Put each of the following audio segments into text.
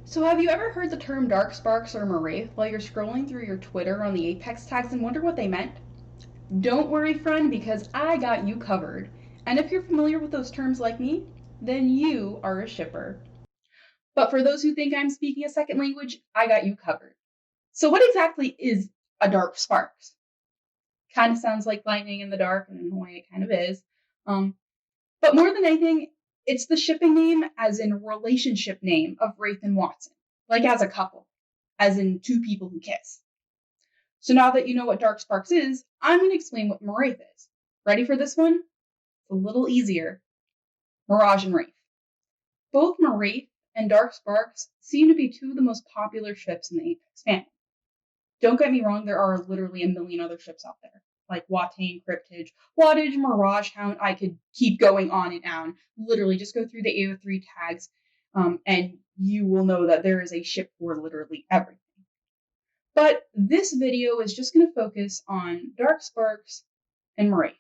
So have you ever heard the term Darksparks or Miraith while you're scrolling through your Twitter on the Apex tags and wonder what they meant? Don't worry, friend, because I got you covered. And if you're familiar with those terms like me, then you are a shipper. But for those who think I'm speaking a second language, I got you covered. So what exactly is a Darksparks? Kind of sounds like lightning in the dark, and in a way it kind of is. But more than anything, it's the shipping name as in relationship name of Wraith and Watson, like as a couple, as in two people who kiss. So now that you know what Darksparks is, I'm going to explain what Miraith is. Ready for this one? It's a little easier. Mirage and Wraith. Both Miraith and Darksparks seem to be two of the most popular ships in the Apex family. Don't get me wrong, there are literally a million other ships out there, like Watain, Cryptage, Wattage, Mirage Hound. I could keep going on and on. Literally, just go through the AO3 tags, and you will know that there is a ship for literally everything. But this video is just going to focus on Darksparks and Miraith.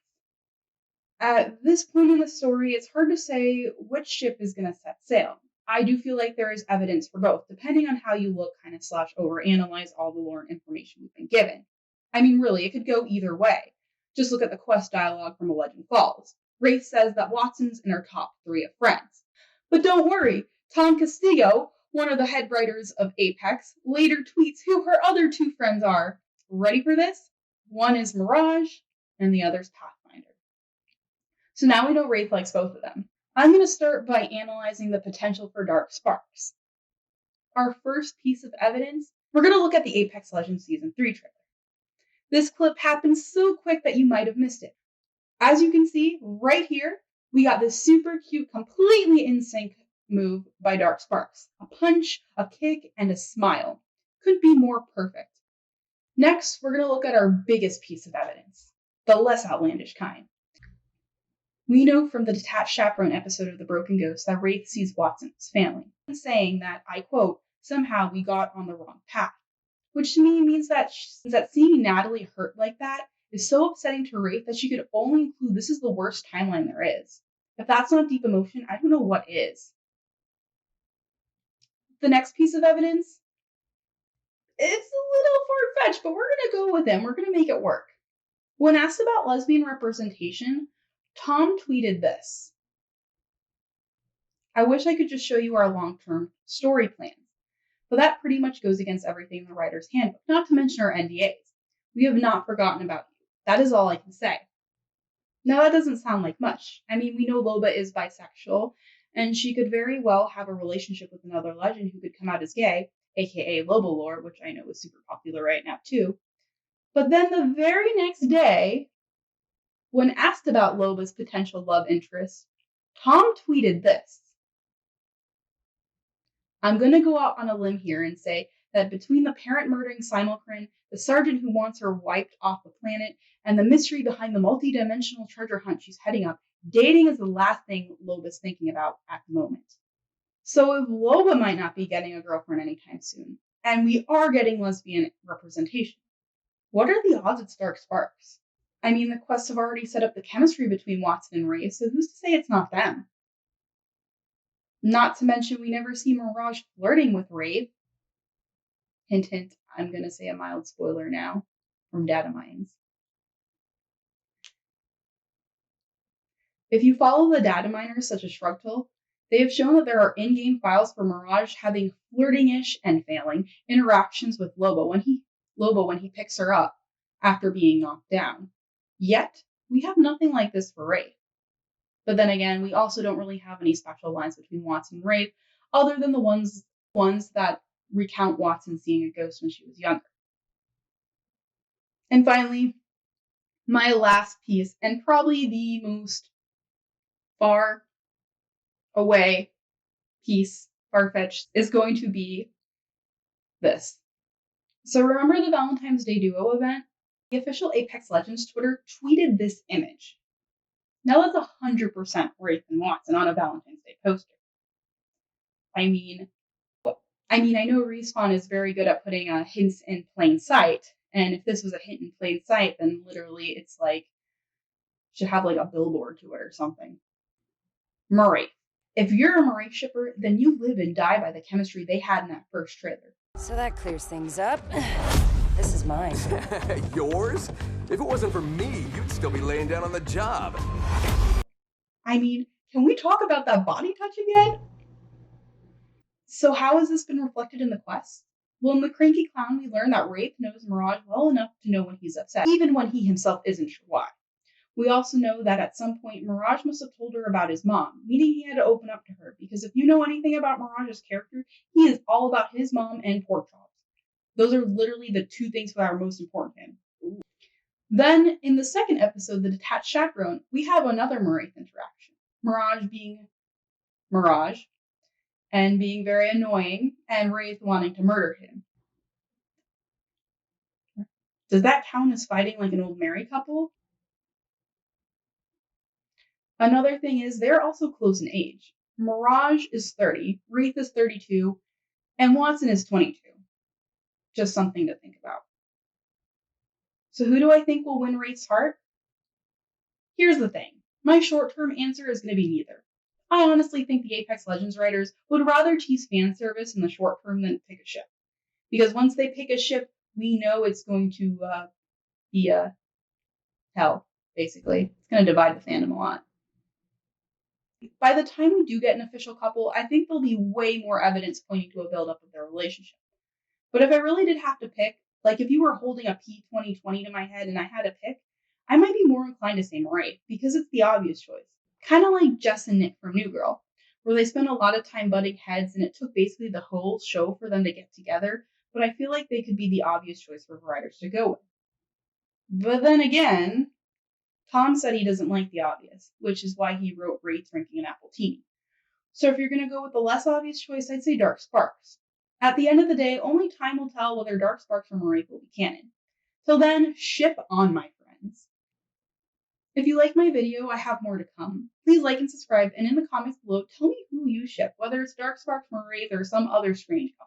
At this point in the story, it's hard to say which ship is going to set sail. I do feel like there is evidence for both, depending on how you look, kind of / overanalyze all the lore and information we've been given. I mean, really, it could go either way. Just look at the quest dialogue from A Legend Falls. Wraith says that Watson's in her top 3 of friends. But don't worry, Tom Castillo, one of the head writers of Apex, later tweets who her other 2 friends are. Ready for this? One is Mirage, and the other's Pathfinder. So now we know Wraith likes both of them. I'm going to start by analyzing the potential for Darksparks. Our first piece of evidence, we're going to look at the Apex Legends Season 3 trailer. This clip happened so quick that you might have missed it. As you can see, right here, we got this super cute, completely in sync move by Darksparks. A punch, a kick, and a smile. Couldn't be more perfect. Next, we're going to look at our biggest piece of evidence, the less outlandish kind. We know from the Detached Chaperone episode of The Broken Ghost that Wraith sees Watson as family, saying that, I quote, somehow we got on the wrong path. Which to me means that seeing Natalie hurt like that is so upsetting to Wraith that she could only include this is the worst timeline there is. If that's not deep emotion, I don't know what is. The next piece of evidence, it's a little far-fetched, but we're going to go with it. We're going to make it work. When asked about lesbian representation, Tom tweeted this. I wish I could just show you our long-term story plans, but that pretty much goes against everything in the writer's handbook, not to mention our NDAs. We have not forgotten about you. That is all I can say. Now that doesn't sound like much. I mean, we know Loba is bisexual, and she could very well have a relationship with another legend who could come out as gay, aka Loba lore, which I know is super popular right now too. But then the very next day, when asked about Loba's potential love interest, Tom tweeted this. I'm going to go out on a limb here and say that between the parent murdering Simulacron, the sergeant who wants her wiped off the planet, and the mystery behind the multi-dimensional treasure hunt she's heading up, dating is the last thing Loba's thinking about at the moment. So if Loba might not be getting a girlfriend anytime soon, and we are getting lesbian representation, what are the odds it's Darksparks? I mean, the quests have already set up the chemistry between Watson and Wraith, so who's to say it's not them? Not to mention, we never see Mirage flirting with Wraith. Hint, hint, I'm going to say a mild spoiler now from data mines. If you follow the data miners such as Shrugtool, they have shown that there are in-game files for Mirage having flirting-ish and failing interactions with Loba when he picks her up after being knocked down. Yet, we have nothing like this for Wraith. But then again, we also don't really have any special lines between Watson and Wraith, other than the ones that recount Watson seeing a ghost when she was younger. And finally, my last piece, and probably the most far away piece, far-fetched, is going to be this. So remember the Valentine's Day Duo event? The official Apex Legends Twitter tweeted this image. Now that's 100% Wraith and Watson on a Valentine's Day poster. I know Respawn is very good at putting hints in plain sight, and if this was a hint in plain sight, then literally it's like, should have like a billboard to it or something. Miraith. If you're a Miraith shipper, then you live and die by the chemistry they had in that first trailer. So that clears things up. This is mine. Yours? If it wasn't for me, you'd still be laying down on the job. I mean, can we talk about that body touch again? So how has this been reflected in the quest? Well, in the Cranky Clown, we learn that Wraith knows Mirage well enough to know when he's upset, even when he himself isn't sure why. We also know that at some point, Mirage must have told her about his mom, meaning he had to open up to her, because if you know anything about Mirage's character, he is all about his mom and pork chops. Those are literally the two things that are most important to him. Ooh. Then, in the second episode, The Detached Chaperone, we have another Miraith interaction. Mirage being Mirage, and being very annoying, and Wraith wanting to murder him. Does that count as fighting like an old married couple? Another thing is, they're also close in age. Mirage is 30, Wraith is 32, and Watson is 22. Just something to think about. So who do I think will win Wraith's heart? Here's the thing. My short-term answer is going to be neither. I honestly think the Apex Legends writers would rather tease fan service in the short term than pick a ship. Because once they pick a ship, we know it's going to be hell, basically. It's going to divide the fandom a lot. By the time we do get an official couple, I think there'll be way more evidence pointing to a buildup of their relationship. But if I really did have to pick, like if you were holding a P2020 to my head and I had to pick, I might be more inclined to say Miraith because it's the obvious choice. Kind of like Jess and Nick from New Girl, where they spent a lot of time butting heads and it took basically the whole show for them to get together, but I feel like they could be the obvious choice for writers to go with. But then again, Tom said he doesn't like the obvious, which is why he wrote Wraith drinking an appletini. So if you're going to go with the less obvious choice, I'd say Darksparks. At the end of the day, only time will tell whether Darksparks or Miraith will be canon. Till then, ship on, my friends. If you like my video, I have more to come. Please like and subscribe, and in the comments below, tell me who you ship, whether it's Darksparks, Miraith, or some other strange couple.